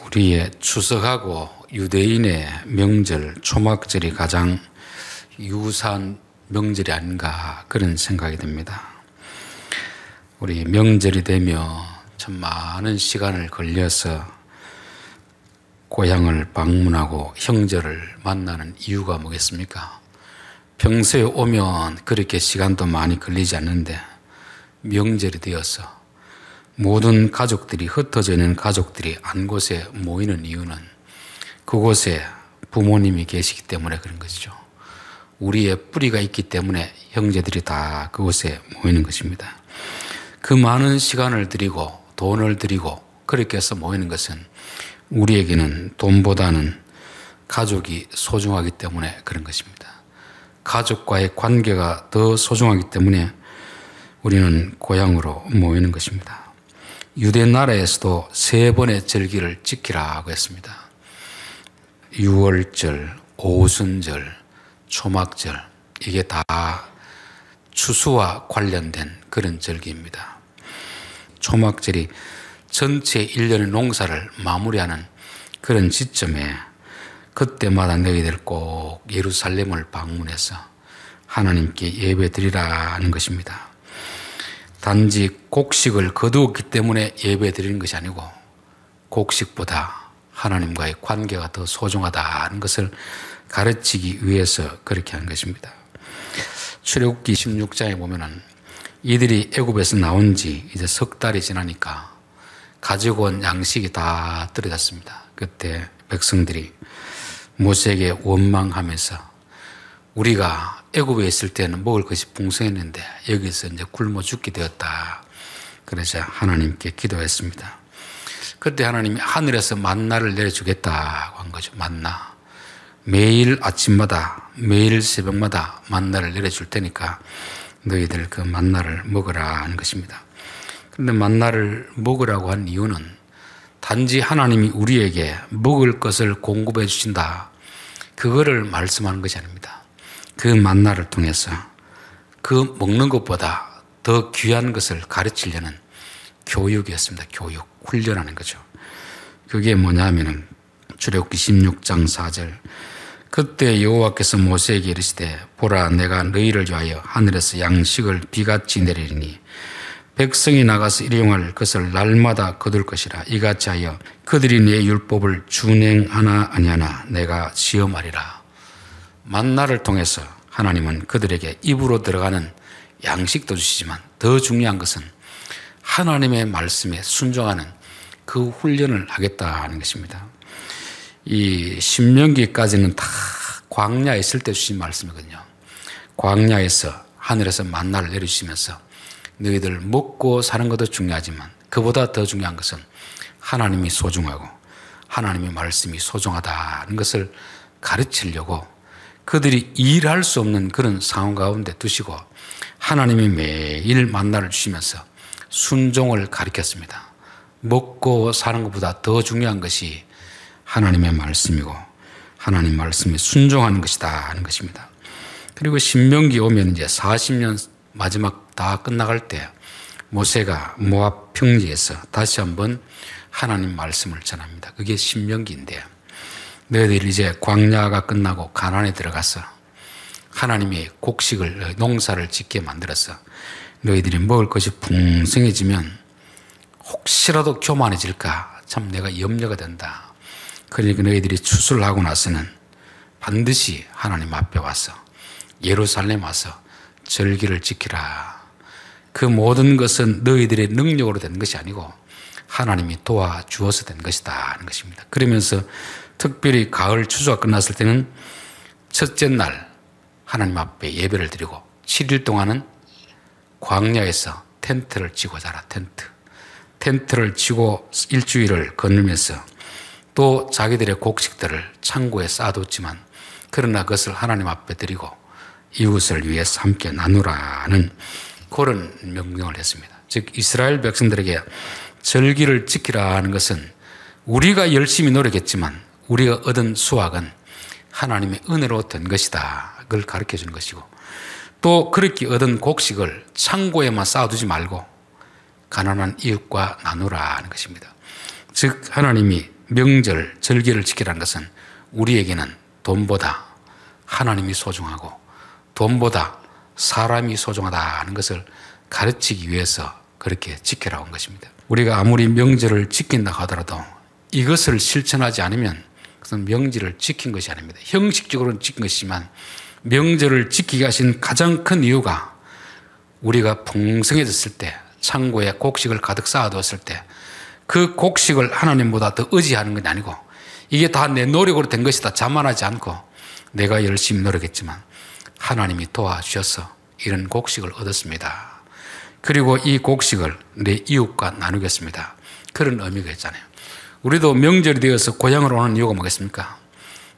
우리의 추석하고 유대인의 명절, 초막절이 가장 유사한 명절이 아닌가 그런 생각이 듭니다. 우리 명절이 되면 참 많은 시간을 걸려서 고향을 방문하고 형제를 만나는 이유가 뭐겠습니까? 평소에 오면 그렇게 시간도 많이 걸리지 않는데 명절이 되어서 모든 가족들이, 흩어져 있는 가족들이 한 곳에 모이는 이유는 그곳에 부모님이 계시기 때문에 그런 것이죠. 우리의 뿌리가 있기 때문에 형제들이 다 그곳에 모이는 것입니다. 그 많은 시간을 들이고 돈을 들이고 그렇게 해서 모이는 것은 우리에게는 돈보다는 가족이 소중하기 때문에 그런 것입니다. 가족과의 관계가 더 소중하기 때문에 우리는 고향으로 모이는 것입니다. 유대 나라에서도 3번의 절기를 지키라고 했습니다. 유월절, 오순절, 초막절, 이게 다 추수와 관련된 그런 절기입니다. 초막절이 전체 1년의 농사를 마무리하는 그런 시점에 그때마다 너희들 꼭 예루살렘을 방문해서 하나님께 예배드리라는 것입니다. 단지 곡식을 거두었기 때문에 예배드리는 것이 아니고 곡식보다 하나님과의 관계가 더 소중하다는 것을 가르치기 위해서 그렇게 한 것입니다. 출애굽기 16장에 보면은 이들이 애굽에서 나온 지 이제 석 달이 지나니까 가지고 온 양식이 다 떨어졌습니다. 그때 백성들이 모세에게 원망하면서 우리가 애굽에 있을 때는 먹을 것이 풍성했는데 여기서 이제 굶어 죽게 되었다. 그래서 하나님께 기도했습니다. 그때 하나님이 하늘에서 만나를 내려주겠다고 한 거죠. 만나. 매일 아침마다, 매일 새벽마다 만나를 내려줄 테니까 너희들 그 만나를 먹으라 하는 것입니다. 그런데 만나를 먹으라고 한 이유는 단지 하나님이 우리에게 먹을 것을 공급해 주신다. 그거를 말씀하는 것이 아닙니다. 그 만나를 통해서 그 먹는 것보다 더 귀한 것을 가르치려는 교육이었습니다. 교육, 훈련하는 거죠. 그게 뭐냐 하면은 출애굽기 16장 4절 그때 여호와께서 모세에게 이르시되 보라 내가 너희를 위하여 하늘에서 양식을 비같이 내리리니 백성이 나가서 일용할 것을 날마다 거둘 것이라 이같이 하여 그들이 내 율법을 준행하나 아니하나 내가 시험하리라. 만나를 통해서 하나님은 그들에게 입으로 들어가는 양식도 주시지만 더 중요한 것은 하나님의 말씀에 순종하는 그 훈련을 하겠다 하는 것입니다. 이 신명기까지는 다 광야에 있을 때 주신 말씀이거든요. 광야에서 하늘에서 만나를 내려주시면서 너희들 먹고 사는 것도 중요하지만 그보다 더 중요한 것은 하나님이 소중하고 하나님의 말씀이 소중하다는 것을 가르치려고 그들이 일할 수 없는 그런 상황 가운데 두시고 하나님이 매일 만나를 주시면서 순종을 가르쳤습니다. 먹고 사는 것보다 더 중요한 것이 하나님의 말씀이고 하나님 말씀에 순종하는 것이다 하는 것입니다. 그리고 신명기 오면 이제 40년 마지막 다 끝나갈 때 모세가 모압 평지에서 다시 한번 하나님 말씀을 전합니다. 그게 신명기인데 너희들이 이제 광야가 끝나고 가나안에 들어가서 하나님의 곡식을 농사를 짓게 만들어서 너희들이 먹을 것이 풍성해지면 혹시라도 교만해질까 참 내가 염려가 된다. 그러니까 너희들이 추수를 하고 나서는 반드시 하나님 앞에 와서 예루살렘 와서 절기를 지키라. 그 모든 것은 너희들의 능력으로 된 것이 아니고 하나님이 도와주어서 된 것이다 하는 것입니다. 그러면서 특별히 가을 추수가 끝났을 때는 첫째 날 하나님 앞에 예배를 드리고 7일 동안은 광야에서 텐트를 치고 자라. 텐트를 치고 일주일을 거닐면서 또 자기들의 곡식들을 창고에 쌓아뒀지만 그러나 그것을 하나님 앞에 드리고 이웃을 위해서 함께 나누라는 그런 명령을 했습니다. 즉 이스라엘 백성들에게 절기를 지키라 하는 것은 우리가 열심히 노력했지만 우리가 얻은 수확은 하나님의 은혜로 된 것이다. 그걸 가르쳐 주는 것이고 또 그렇게 얻은 곡식을 창고에만 쌓아두지 말고 가난한 이웃과 나누라 하는 것입니다. 즉 하나님이 명절, 절기를 지키라는 것은 우리에게는 돈보다 하나님이 소중하고 돈보다 사람이 소중하다는 것을 가르치기 위해서 그렇게 지키라고 한 것입니다. 우리가 아무리 명절을 지킨다 하더라도 이것을 실천하지 않으면 그것은 명절을 지킨 것이 아닙니다. 형식적으로는 지킨 것이지만 명절을 지키게 하신 가장 큰 이유가 우리가 풍성해졌을 때, 창고에 곡식을 가득 쌓아두었을 때 그 곡식을 하나님보다 더 의지하는 건 아니고 이게 다 내 노력으로 된 것이다 자만하지 않고 내가 열심히 노력했지만 하나님이 도와주셔서 이런 곡식을 얻었습니다. 그리고 이 곡식을 내 이웃과 나누겠습니다. 그런 의미가 있잖아요. 우리도 명절이 되어서 고향으로 오는 이유가 뭐겠습니까?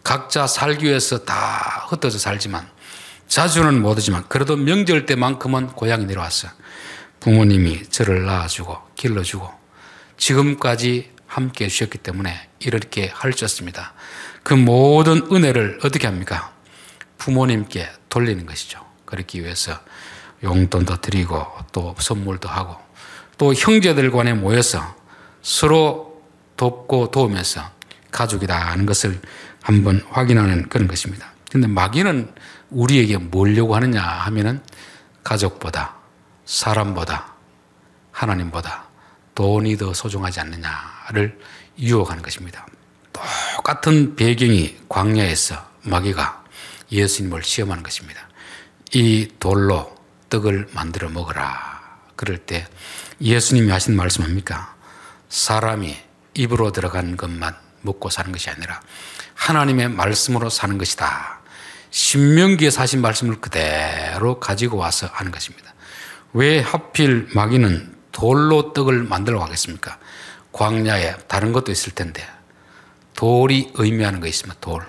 각자 살기 위해서 다 흩어져 살지만 자주는 못 오지만 그래도 명절 때만큼은 고향에 내려왔어요. 부모님이 저를 낳아주고 길러주고 지금까지 함께 해주셨기 때문에 이렇게 할 수 있습니다. 그 모든 은혜를 어떻게 합니까? 부모님께 돌리는 것이죠. 그렇기 위해서 용돈도 드리고 또 선물도 하고 또 형제들 간에 모여서 서로 돕고 도우면서 가족이다 하는 것을 한번 확인하는 그런 것입니다. 그런데 마귀는 우리에게 뭐려고 하느냐 하면은 가족보다 사람보다 하나님보다 돈이 더 소중하지 않느냐를 유혹하는 것입니다. 똑같은 배경이 광야에서 마귀가 예수님을 시험하는 것입니다. 이 돌로 떡을 만들어 먹으라. 그럴 때 예수님이 하신 말씀 뭡니까? 사람이 입으로 들어간 것만 먹고 사는 것이 아니라 하나님의 말씀으로 사는 것이다. 신명기에서 하신 말씀을 그대로 가지고 와서 하는 것입니다. 왜 하필 마귀는 돌로 떡을 만들려고 하겠습니까? 광야에 다른 것도 있을 텐데 돌이 의미하는 거 있습니다. 돌.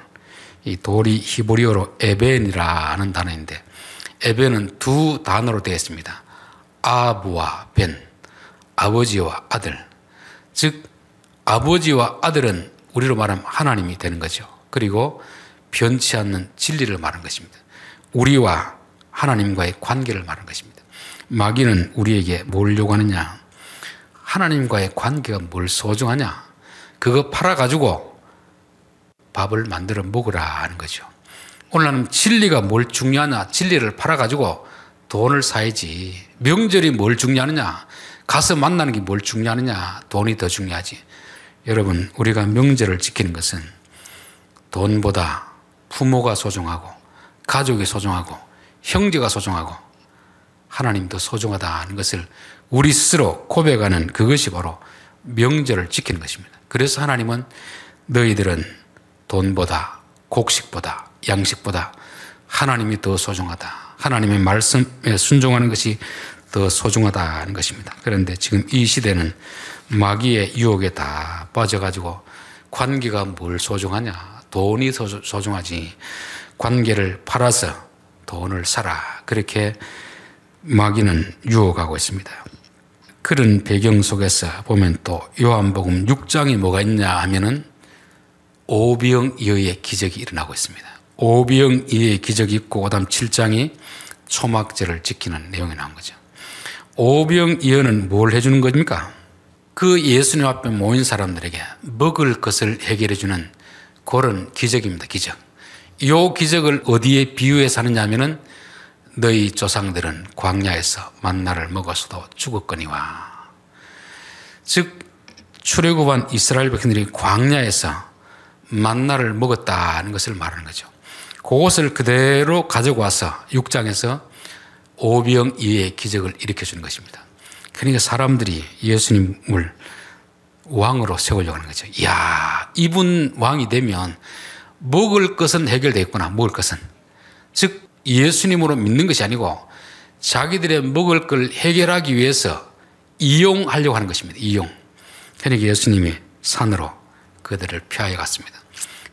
이 돌이 히브리어로 에벤이라는 단어인데 에벤은 두 단어로 되어 있습니다. 아부와 벤, 아버지와 아들. 즉 아버지와 아들은 우리로 말하면 하나님이 되는 거죠. 그리고 변치 않는 진리를 말하는 것입니다. 우리와 하나님과의 관계를 말하는 것입니다. 마귀는 우리에게 뭘 요구하느냐? 하나님과의 관계가 뭘 소중하냐? 그거 팔아가지고 밥을 만들어 먹으라 하는 거죠. 오늘날은 진리가 뭘 중요하냐? 진리를 팔아가지고 돈을 사야지. 명절이 뭘 중요하느냐? 가서 만나는 게 뭘 중요하느냐? 돈이 더 중요하지. 여러분, 우리가 명절을 지키는 것은 돈보다 부모가 소중하고 가족이 소중하고 형제가 소중하고 하나님도 소중하다는 것을 우리 스스로 고백하는 그것이 바로 명절을 지키는 것입니다. 그래서 하나님은 너희들은 돈보다 곡식보다 양식보다 하나님이 더 소중하다. 하나님의 말씀에 순종하는 것이 더 소중하다는 것입니다. 그런데 지금 이 시대는 마귀의 유혹에 다 빠져가지고 관계가 뭘 소중하냐? 돈이 소중하지. 관계를 팔아서 돈을 사라. 그렇게 마귀는 유혹하고 있습니다. 그런 배경 속에서 보면 또 요한복음 6장이 뭐가 있냐 하면은 오병이어의 기적이 일어나고 있습니다. 오병이어의 기적이 있고 그다음 7장이 초막절을 지키는 내용이 나온 거죠. 오병이어는 뭘 해주는 겁니까? 그 예수님 앞에 모인 사람들에게 먹을 것을 해결해 주는 그런 기적입니다. 기적. 이 기적을 어디에 비유해서 하느냐 하면은 너희 조상들은 광야에서 만나를 먹어서도 죽었거니와. 즉 출애굽한 이스라엘 백성들이 광야에서 만나를 먹었다는 것을 말하는 거죠. 그것을 그대로 가지고 와서 6장에서 오병이어의 기적을 일으켜주는 것입니다. 그러니까 사람들이 예수님을 왕으로 세우려고 하는 거죠. 이야, 이분 왕이 되면 먹을 것은 해결되어 있구나. 먹을 것은. 즉 예수님으로 믿는 것이 아니고 자기들의 먹을 걸 해결하기 위해서 이용하려고 하는 것입니다. 이용. 그러니까 예수님이 산으로 그들을 피하여 갔습니다.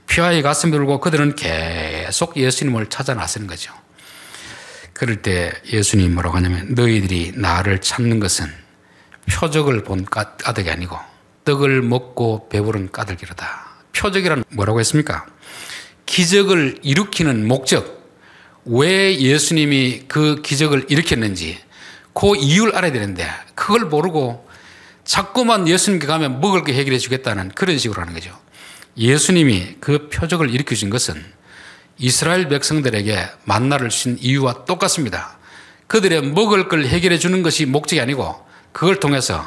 피하여 갔음에도 불구하고 그들은 계속 예수님을 찾아 나서는 거죠. 그럴 때 예수님이 뭐라고 하냐면 너희들이 나를 찾는 것은 표적을 본 까닭이 아니고 떡을 먹고 배부른 까닭이로다. 표적이란 뭐라고 했습니까? 기적을 일으키는 목적. 왜 예수님이 그 기적을 일으켰는지 그 이유를 알아야 되는데 그걸 모르고 자꾸만 예수님께 가면 먹을 게 해결해 주겠다는 그런 식으로 하는 거죠. 예수님이 그 표적을 일으키신 것은 이스라엘 백성들에게 만나를 주신 이유와 똑같습니다. 그들의 먹을 걸 해결해 주는 것이 목적이 아니고 그걸 통해서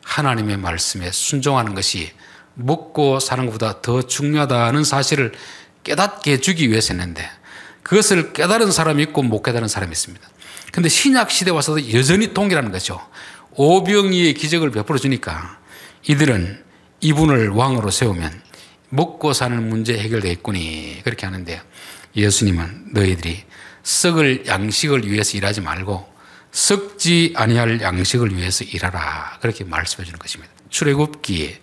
하나님의 말씀에 순종하는 것이 먹고 사는 것보다 더 중요하다는 사실을 깨닫게 해주기 위해서였는데 그것을 깨달은 사람이 있고 못 깨달은 사람이 있습니다. 그런데 신약 시대 와서도 여전히 동일하는 거죠. 오병이의 기적을 베풀어 주니까 이들은 이분을 왕으로 세우면 먹고 사는 문제 해결되겠구니 그렇게 하는데 예수님은 너희들이 썩을 양식을 위해서 일하지 말고 썩지 아니할 양식을 위해서 일하라 그렇게 말씀해 주는 것입니다. 출애굽기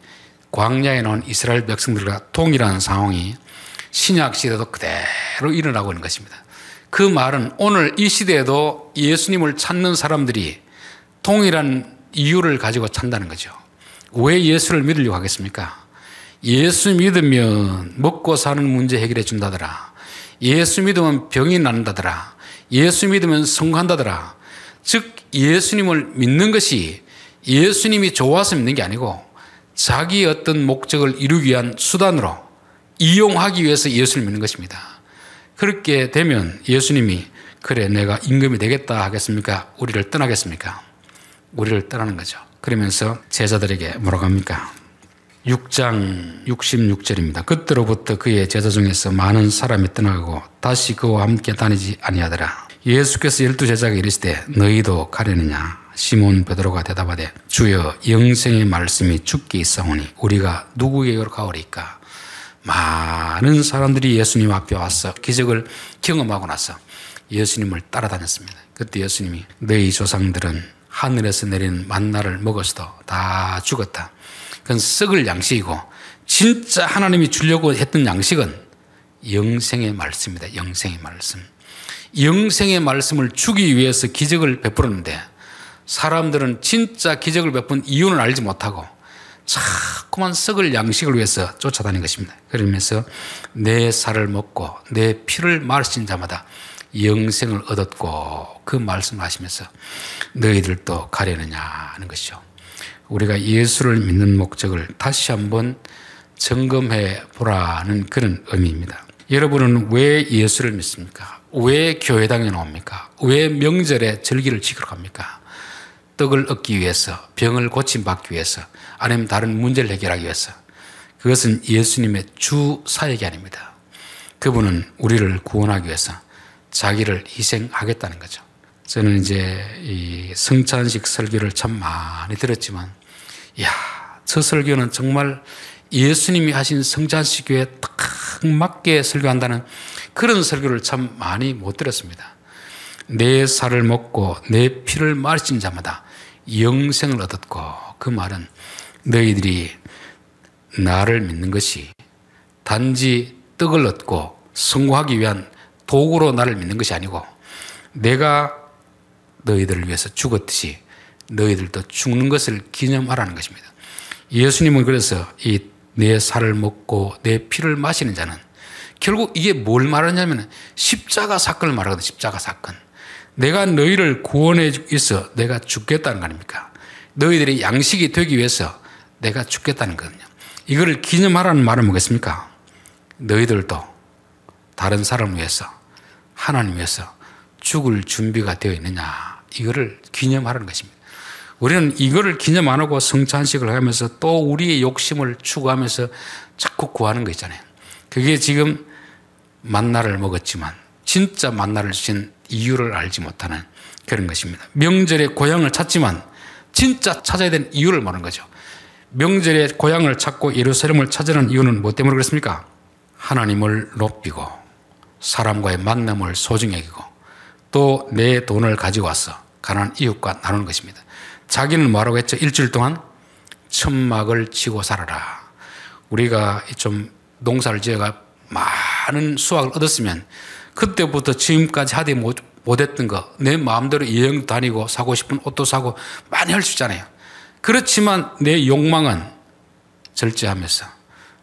광야에 나온 이스라엘 백성들과 동일한 상황이 신약 시대도 그대로 일어나고 있는 것입니다. 그 말은 오늘 이 시대에도 예수님을 찾는 사람들이 동일한 이유를 가지고 찾는다는 거죠. 왜 예수를 믿으려고 하겠습니까? 예수 믿으면 먹고 사는 문제 해결해 준다더라. 예수 믿으면 병이 낫는다더라. 예수 믿으면 성공한다더라. 즉 예수님을 믿는 것이 예수님이 좋아서 믿는 게 아니고 자기의 어떤 목적을 이루기 위한 수단으로 이용하기 위해서 예수를 믿는 것입니다. 그렇게 되면 예수님이 그래 내가 임금이 되겠다 하겠습니까? 우리를 떠나겠습니까? 우리를 떠나는 거죠. 그러면서 제자들에게 뭐라고 합니까? 6장 66절입니다. 그때로부터 그의 제자 중에서 많은 사람이 떠나가고 다시 그와 함께 다니지 아니하더라. 예수께서 12제자에게 이르시되 너희도 가려느냐? 시몬 베드로가 대답하되 주여 영생의 말씀이 주께 있사오니 우리가 누구에게로 가오리까? 많은 사람들이 예수님 앞에 와서 기적을 경험하고 나서 예수님을 따라다녔습니다. 그때 예수님이 너희 조상들은 하늘에서 내리는 만나를 먹어서도 다 죽었다. 그건 썩을 양식이고 진짜 하나님이 주려고 했던 양식은 영생의 말씀입니다. 영생의 말씀. 영생의 말씀을 주기 위해서 기적을 베풀었는데 사람들은 진짜 기적을 베푼 이유는 알지 못하고 자꾸만 썩을 양식을 위해서 쫓아다닌 것입니다. 그러면서 내 살을 먹고 내 피를 마신 자마다 영생을 얻었고 그 말씀을 하시면서 너희들도 가려느냐 하는 것이죠. 우리가 예수를 믿는 목적을 다시 한번 점검해 보라는 그런 의미입니다. 여러분은 왜 예수를 믿습니까? 왜 교회당에 나옵니까? 왜 명절에 절기를 지키러 갑니까? 떡을 얻기 위해서, 병을 고침받기 위해서, 아니면 다른 문제를 해결하기 위해서. 그것은 예수님의 주 사역이 아닙니다. 그분은 우리를 구원하기 위해서 자기를 희생하겠다는 거죠. 저는 이제 이 성찬식 설교를 참 많이 들었지만, 이야, 저 설교는 정말 예수님이 하신 성찬식교에 딱 맞게 설교한다는 그런 설교를 참 많이 못 들었습니다. 내 살을 먹고 내 피를 마신 자마다 영생을 얻었고, 그 말은 너희들이 나를 믿는 것이 단지 떡을 얻고 성공하기 위한 도구로 나를 믿는 것이 아니고 내가 너희들을 위해서 죽었듯이 너희들도 죽는 것을 기념하라는 것입니다. 예수님은 그래서 이 내 살을 먹고 내 피를 마시는 자는 결국 이게 뭘 말하냐면 십자가 사건을 말하거든요. 십자가 사건. 내가 너희를 구원해 주기 위해서 내가 죽겠다는 거 아닙니까? 너희들이 양식이 되기 위해서 내가 죽겠다는 거거든요. 이거를 기념하라는 말은 뭐겠습니까? 너희들도 다른 사람을 위해서, 하나님 위해서 죽을 준비가 되어 있느냐, 이거를 기념하라는 것입니다. 우리는 이거를 기념 안 하고 성찬식을 하면서 또 우리의 욕심을 추구하면서 자꾸 구하는 거 있잖아요. 그게 지금 만나를 먹었지만 진짜 만나를 주신 이유를 알지 못하는 그런 것입니다. 명절에 고향을 찾지만 진짜 찾아야 되는 이유를 모르는 거죠. 명절에 고향을 찾고 예루살렘을 찾으는 이유는 뭐 때문에 그렇습니까? 하나님을 높이고 사람과의 만남을 소중히 여기고 또 내 돈을 가지고 와서 가난한 이웃과 나누는 것입니다. 자기는 뭐라고 했죠? 일주일 동안 천막을 치고 살아라. 우리가 좀 농사를 지어가 많은 수확을 얻었으면 그때부터 지금까지 하지 못했던 거, 내 마음대로 여행 다니고 사고 싶은 옷도 사고 많이 할 수 있잖아요. 그렇지만 내 욕망은 절제하면서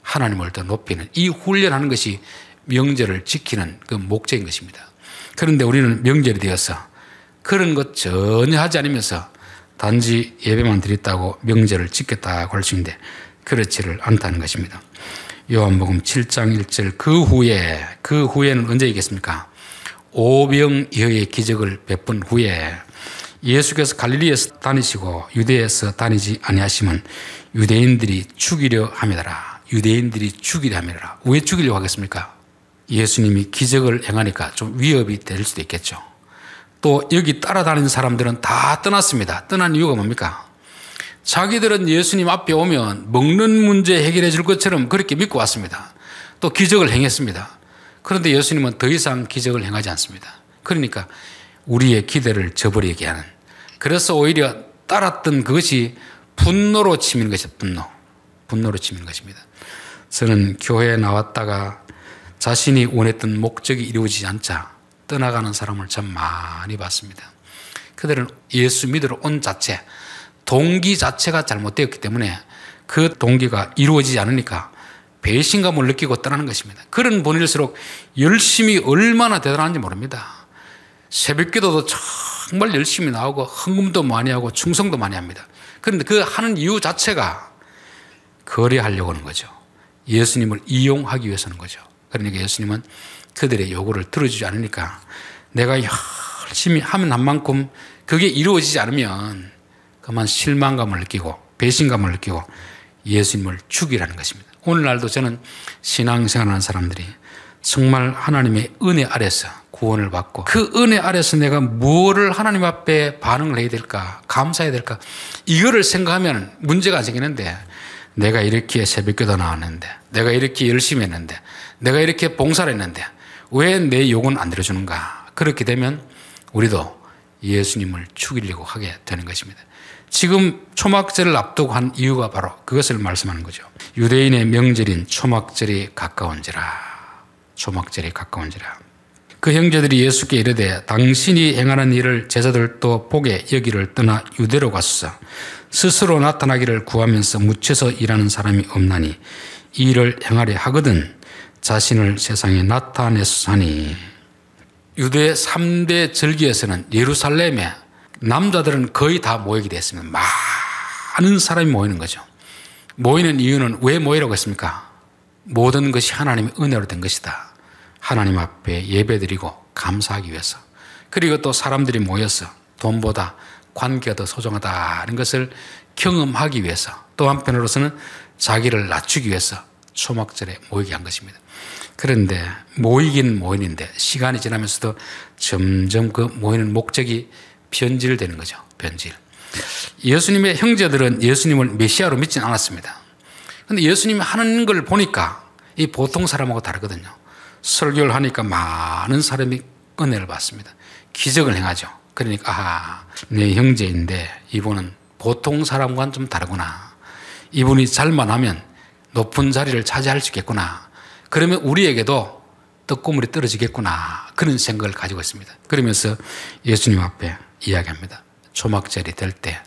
하나님을 더 높이는 이 훈련하는 것이 명절을 지키는 그 목적인 것입니다. 그런데 우리는 명절이 되어서 그런 것 전혀 하지 않으면서 단지 예배만 드렸다고 명절을 지켰다고 할 수 있는데 그렇지를 않다는 것입니다. 요한복음 7장 1절 그 후에는 언제이겠습니까? 오병이어의 기적을 베푼 후에 예수께서 갈릴리에서 다니시고 유대에서 다니지 아니하시면 유대인들이 죽이려 함이더라. 유대인들이 죽이려 함이더라. 왜 죽이려고 하겠습니까? 예수님이 기적을 행하니까 좀 위협이 될 수도 있겠죠. 또 여기 따라다니는 사람들은 다 떠났습니다. 떠난 이유가 뭡니까? 자기들은 예수님 앞에 오면 먹는 문제 해결해 줄 것처럼 그렇게 믿고 왔습니다. 또 기적을 행했습니다. 그런데 예수님은 더 이상 기적을 행하지 않습니다. 그러니까 우리의 기대를 저버리게 하는, 그래서 오히려 따랐던 그것이 분노로 치미는 것이죠. 분노로 치미는 것입니다. 저는 교회에 나왔다가 자신이 원했던 목적이 이루어지지 않자 떠나가는 사람을 참 많이 봤습니다. 그들은 예수 믿으러 온 자체, 동기 자체가 잘못되었기 때문에 그 동기가 이루어지지 않으니까 배신감을 느끼고 떠나는 것입니다. 그런 분일수록 열심히 얼마나 대단한지 모릅니다. 새벽기도도 정말 열심히 나오고 헌금도 많이 하고 충성도 많이 합니다. 그런데 그 하는 이유 자체가 거래하려고 하는 거죠. 예수님을 이용하기 위해서는 거죠. 그러니까 예수님은 그들의 요구를 들어주지 않으니까 내가 열심히 하면 한 만큼 그게 이루어지지 않으면 그만 실망감을 느끼고 배신감을 느끼고 예수님을 죽이라는 것입니다. 오늘날도 저는 신앙생활하는 사람들이 정말 하나님의 은혜 아래서 구원을 받고 그 은혜 아래서 내가 무엇을 하나님 앞에 반응을 해야 될까, 감사해야 될까, 이거를 생각하면 문제가 안 생기는데, 내가 이렇게 새벽기도 나왔는데, 내가 이렇게 열심히 했는데, 내가 이렇게 봉사를 했는데 왜 내 요구는 안 들어주는가, 그렇게 되면 우리도 예수님을 죽이려고 하게 되는 것입니다. 지금 초막절을 앞두고 한 이유가 바로 그것을 말씀하는 거죠. 유대인의 명절인 초막절이 가까운지라. 초막절이 가까운지라. 그 형제들이 예수께 이르되 당신이 행하는 일을 제자들도 보게 여기를 떠나 유대로 갔소. 스스로 나타나기를 구하면서 묻혀서 일하는 사람이 없나니 이 일을 행하려 하거든 자신을 세상에 나타내소사니. 유대 3대 절기에서는 예루살렘에 남자들은 거의 다 모이게 됐습니다. 많은 사람이 모이는 거죠. 모이는 이유는 왜 모이라고 했습니까? 모든 것이 하나님의 은혜로 된 것이다. 하나님 앞에 예배드리고 감사하기 위해서. 그리고 또 사람들이 모여서 돈보다 관계가 더 소중하다는 것을 경험하기 위해서, 또 한편으로서는 자기를 낮추기 위해서 초막절에 모이게 한 것입니다. 그런데 모이긴 모이는데 시간이 지나면서도 점점 그 모이는 목적이 변질되는 거죠. 변질. 예수님의 형제들은 예수님을 메시아로 믿지는 않았습니다. 그런데 예수님이 하는 걸 보니까 이 보통 사람하고 다르거든요. 설교를 하니까 많은 사람이 은혜를 받습니다. 기적을 행하죠. 그러니까 내 형제인데 이분은 보통 사람과는 좀 다르구나. 이분이 잘만 하면 높은 자리를 차지할 수 있겠구나. 그러면 우리에게도 떡고물이 떨어지겠구나. 그런 생각을 가지고 있습니다. 그러면서 예수님 앞에 이야기합니다. 초막절이 될 때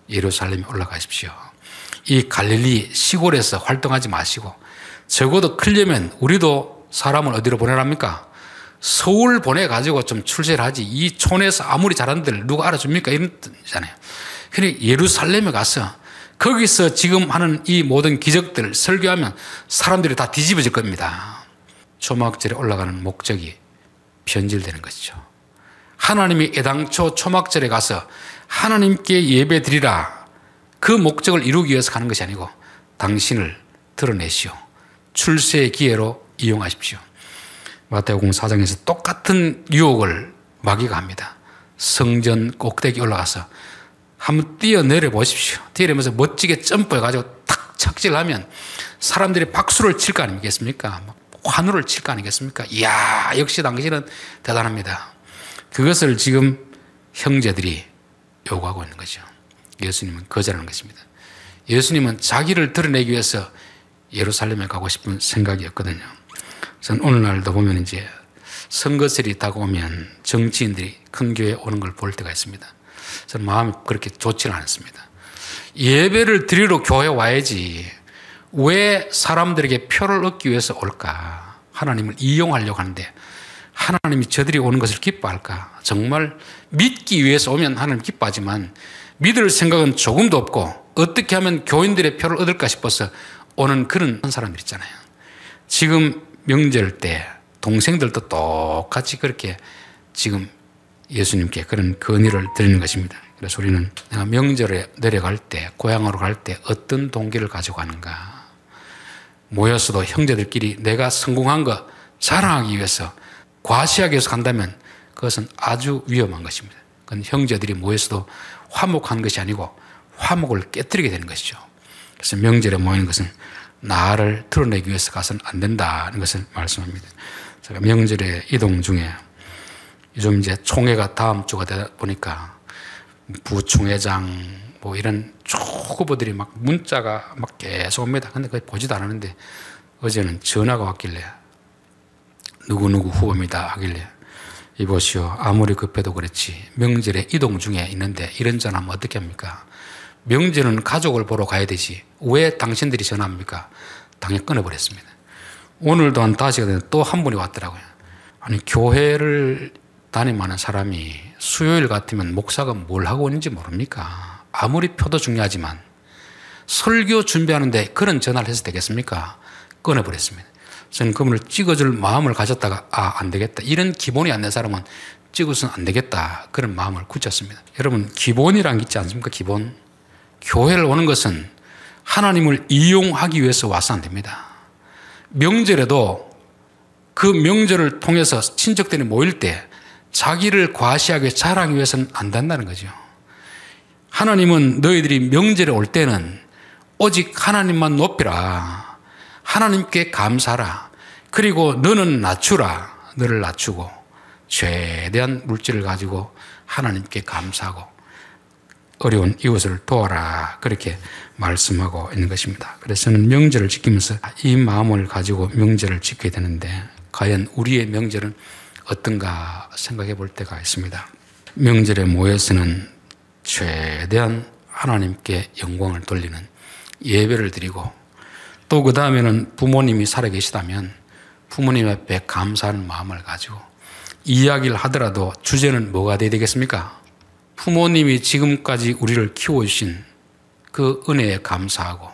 예루살렘에 올라가십시오. 이 갈릴리 시골에서 활동하지 마시고 적어도 크려면 우리도 사람을 어디로 보내랍니까? 서울 보내가지고 좀 출세를 하지. 이 촌에서 아무리 잘한들 누가 알아줍니까? 이런 뜻이잖아요. 그러니까 예루살렘에 가서 거기서 지금 하는 이 모든 기적들 설교하면 사람들이 다 뒤집어질 겁니다. 초막절에 올라가는 목적이 변질되는 것이죠. 하나님이 애당초 초막절에 가서 하나님께 예배 드리라, 그 목적을 이루기 위해서 가는 것이 아니고 당신을 드러내시오. 출세의 기회로 이용하십시오. 마태복음 4장에서 똑같은 유혹을 마귀가 합니다. 성전 꼭대기 올라가서 한번 뛰어내려 보십시오. 뛰어내면서 멋지게 점프해가지고 탁 착질하면 사람들이 박수를 칠 거 아니겠습니까? 환호를 칠 거 아니겠습니까? 이야, 역시 당신은 대단합니다. 그것을 지금 형제들이 요구하고 있는 거죠. 예수님은 거절하는 것입니다. 예수님은 자기를 드러내기 위해서 예루살렘에 가고 싶은 생각이었거든요. 저는 오늘날도 보면 이제 선거철이 다가오면 정치인들이 큰 교회에 오는 걸 볼 때가 있습니다. 저는 마음이 그렇게 좋지는 않습니다. 예배를 드리러 교회에 와야지 왜 사람들에게 표를 얻기 위해서 올까? 하나님을 이용하려고 하는데 하나님이 저들이 오는 것을 기뻐할까? 정말 믿기 위해서 오면 하나님 기뻐하지만 믿을 생각은 조금도 없고 어떻게 하면 교인들의 표를 얻을까 싶어서 오는 그런 사람들 있잖아요. 지금 명절 때 동생들도 똑같이 그렇게 지금 예수님께 그런 건의를 드리는 것입니다. 그래서 우리는 내가 명절에 내려갈 때, 고향으로 갈 때 어떤 동기를 가지고 가는가. 모여서도 형제들끼리 내가 성공한 거 자랑하기 위해서 과시하기 위해서 간다면 그것은 아주 위험한 것입니다. 그건 형제들이 모여서도 화목한 것이 아니고 화목을 깨뜨리게 되는 것이죠. 그래서 명절에 모이는 것은 나를 드러내기 위해서 가서는 안 된다는 것을 말씀합니다. 제가 명절에 이동 중에 요즘 이제 총회가 다음 주가 되다 보니까 부총회장 뭐 이런 쭉 후보들이 막 문자가 막 계속 옵니다. 근데 그걸 보지도 않았는데 어제는 전화가 왔길래 누구누구 후보입니다 하길래 이보시오. 아무리 급해도 그렇지 명절에 이동 중에 있는데 이런 전화하면 어떻게 합니까? 명절은 가족을 보러 가야 되지 왜 당신들이 전화합니까? 당연히 끊어버렸습니다. 오늘도 한 5시가 됐는데 또 한 분이 왔더라고요. 아니 교회를 다니는 사람이 수요일 같으면 목사가 뭘 하고 있는지 모릅니까? 아무리 표도 중요하지만 설교 준비하는데 그런 전화를 해서 되겠습니까? 끊어버렸습니다. 저는 그분을 찍어줄 마음을 가졌다가 안 되겠다. 이런 기본이 안 된 사람은 찍어서는 안 되겠다. 그런 마음을 굳혔습니다. 여러분 기본이란 게 있지 않습니까? 기본. 교회를 오는 것은 하나님을 이용하기 위해서 와서 안 됩니다. 명절에도 그 명절을 통해서 친척들이 모일 때 자기를 과시하게 자랑하기 위해서는 안 된다는 거죠. 하나님은 너희들이 명절에 올 때는 오직 하나님만 높이라. 하나님께 감사하라. 그리고 너는 낮추라. 너를 낮추고 최대한 물질을 가지고 하나님께 감사하고 어려운 이웃을 도와라. 그렇게 말씀하고 있는 것입니다. 그래서 저는 명절을 지키면서 이 마음을 가지고 명절을 지켜야 되는데 과연 우리의 명절은 어떤가 생각해 볼 때가 있습니다. 명절에 모여서는 최대한 하나님께 영광을 돌리는 예배를 드리고 또 그 다음에는 부모님이 살아계시다면 부모님 앞에 감사하는 마음을 가지고 이야기를 하더라도 주제는 뭐가 되어야 되겠습니까? 부모님이 지금까지 우리를 키워주신 그 은혜에 감사하고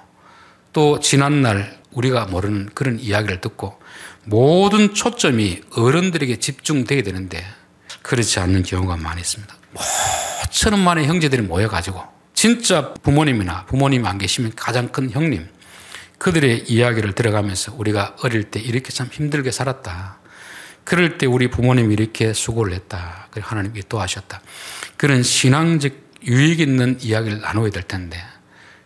또 지난날 우리가 모르는 그런 이야기를 듣고 모든 초점이 어른들에게 집중되게 되는데 그렇지 않는 경우가 많이 있습니다. 모처럼 많은 형제들이 모여가지고 진짜 부모님이나 부모님 안 계시면 가장 큰 형님 그들의 이야기를 들어가면서 우리가 어릴 때 이렇게 참 힘들게 살았다. 그럴 때 우리 부모님이 이렇게 수고를 했다. 그리고 하나님이 또 하셨다. 그런 신앙적 유익 있는 이야기를 나눠야 될 텐데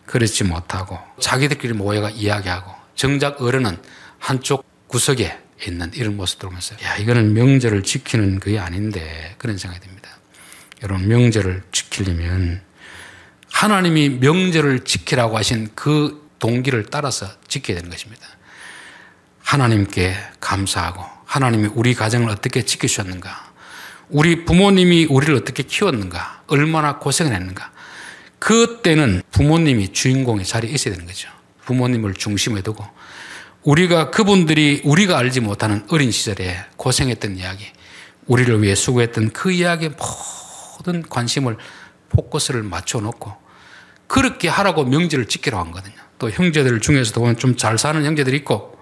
그렇지 못하고 자기들끼리 모여가 이야기하고 정작 어른은 한쪽 구석에 있는 이런 모습을 보면서 이거는 명절을 지키는 그게 아닌데 그런 생각이 듭니다. 여러분 명절을 지키려면 하나님이 명절을 지키라고 하신 그 동기를 따라서 지켜야 되는 것입니다. 하나님께 감사하고 하나님이 우리 가정을 어떻게 지켜주셨는가 우리 부모님이 우리를 어떻게 키웠는가 얼마나 고생을 했는가 그때는 부모님이 주인공의 자리에 있어야 되는 거죠. 부모님을 중심에 두고 우리가 그분들이 우리가 알지 못하는 어린 시절에 고생했던 이야기 우리를 위해 수고했던 그 이야기에 모든 관심을 포커스를 맞춰놓고 그렇게 하라고 명절을 지키라고 하거든요. 또 형제들 중에서도 보면 좀 잘 사는 형제들이 있고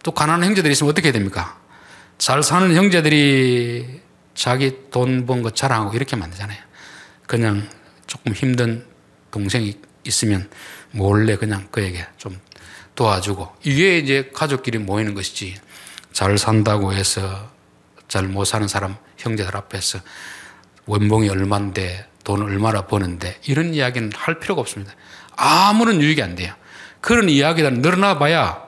또 가난한 형제들이 있으면 어떻게 해야 됩니까? 잘 사는 형제들이 자기 돈 번 거 자랑하고 이렇게 하면 안 되잖아요. 그냥 조금 힘든 동생이 있으면 몰래 그냥 그에게 좀 도와주고 이게 이제 가족끼리 모이는 것이지 잘 산다고 해서 잘 못 사는 사람 형제들 앞에서 원봉이 얼마인데 돈 얼마나 버는데 이런 이야기는 할 필요가 없습니다. 아무런 유익이 안 돼요. 그런 이야기들은 늘어나 봐야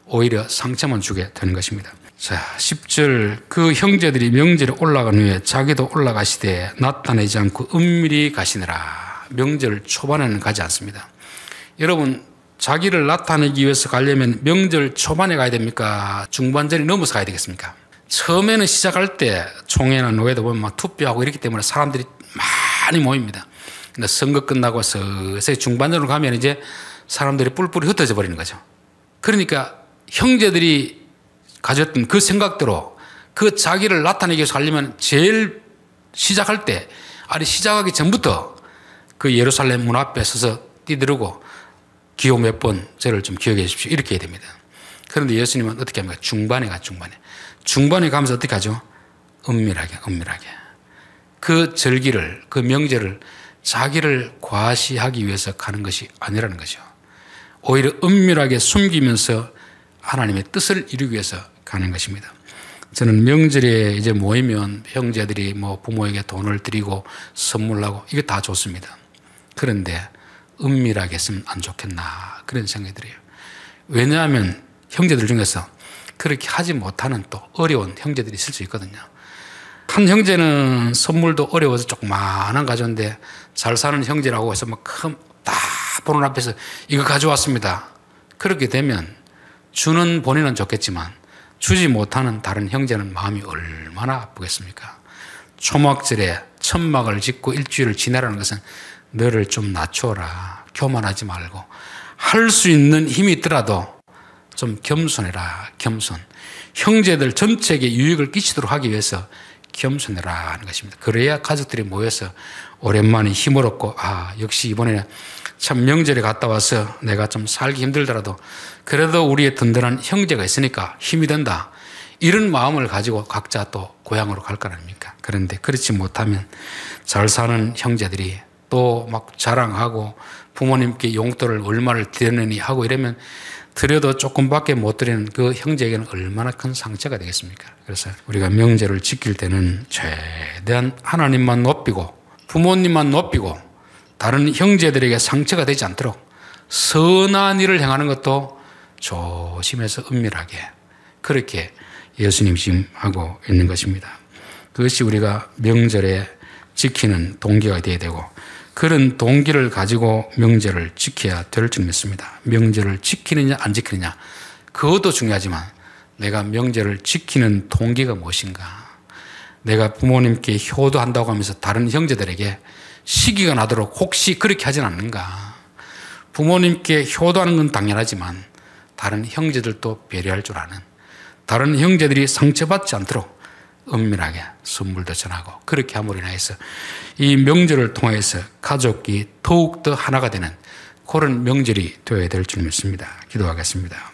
오히려 상처만 주게 되는 것입니다. 자, 10절 그 형제들이 명절에 올라간 후에 자기도 올라가시되 나타내지 않고 은밀히 가시느라. 명절 초반에는 가지 않습니다. 여러분 자기를 나타내기 위해서 가려면 명절 초반에 가야 됩니까? 중반전에 넘어서 가야 되겠습니까? 처음에는 시작할 때 총회나 노회도 보면 막 투표하고 이렇기 때문에 사람들이 많이 모입니다. 근데 선거 끝나고 서서히 중반전으로 가면 이제 사람들이 뿔뿔이 흩어져 버리는 거죠. 그러니까 형제들이 가졌던 그 생각대로 그 자기를 나타내기 위해서 가려면 제일 시작할 때 아니 시작하기 전부터 그 예루살렘 문 앞에 서서 뛰들고 기호 몇 번 저를 좀 기억해 주십시오. 이렇게 해야 됩니다. 그런데 예수님은 어떻게 합니까? 중반에 가면서 어떻게 하죠? 은밀하게. 그 절기를, 그 명절을 자기를 과시하기 위해서 가는 것이 아니라는 거죠. 오히려 은밀하게 숨기면서 하나님의 뜻을 이루기 위해서 가는 것입니다. 저는 명절에 이제 모이면 형제들이 뭐 부모에게 돈을 드리고 선물하고 이게 다 좋습니다. 그런데 은밀하게 했으면 안 좋겠나 그런 생각이 들어요. 왜냐하면 형제들 중에서 그렇게 하지 못하는 또 어려운 형제들이 있을 수 있거든요. 한 형제는 선물도 어려워서 조그마한 가져온데 잘 사는 형제라고 해서 막 다 보는 앞에서 이거 가져왔습니다. 그렇게 되면 주는 본인은 좋겠지만 주지 못하는 다른 형제는 마음이 얼마나 아프겠습니까? 초막절에 천막을 짓고 일주일을 지내라는 것은 너를 좀 낮춰라. 교만하지 말고 할 수 있는 힘이 있더라도 좀 겸손해라. 겸손. 형제들 전체에게 유익을 끼치도록 하기 위해서 겸손해라 하는 것입니다. 그래야 가족들이 모여서 오랜만에 힘을 얻고 역시 이번에 참 명절에 갔다 와서 내가 좀 살기 힘들더라도 그래도 우리의 든든한 형제가 있으니까 힘이 된다. 이런 마음을 가지고 각자 또 고향으로 갈 거 아닙니까? 그런데 그렇지 못하면 잘 사는 형제들이 또 막 자랑하고 부모님께 용돈을 얼마를 드렸느니 하고 이러면 드려도 조금밖에 못 드리는 그 형제에게는 얼마나 큰 상처가 되겠습니까? 그래서 우리가 명절을 지킬 때는 최대한 하나님만 높이고 부모님만 높이고 다른 형제들에게 상처가 되지 않도록 선한 일을 행하는 것도 조심해서 은밀하게 그렇게 예수님 지금 하고 있는 것입니다. 그것이 우리가 명절에 지키는 동기가 되어야 되고 그런 동기를 가지고 명절을 지켜야 될 줄 믿습니다. 명절을 지키느냐 안 지키느냐 그것도 중요하지만 내가 명절을 지키는 동기가 무엇인가. 내가 부모님께 효도한다고 하면서 다른 형제들에게 시기가 나도록 혹시 그렇게 하진 않는가. 부모님께 효도하는 건 당연하지만 다른 형제들도 배려할 줄 아는 다른 형제들이 상처받지 않도록 은밀하게 선물도 전하고 그렇게 함으로 인해서 이 명절을 통해서 가족이 더욱더 하나가 되는 그런 명절이 되어야 될 줄 믿습니다. 기도하겠습니다.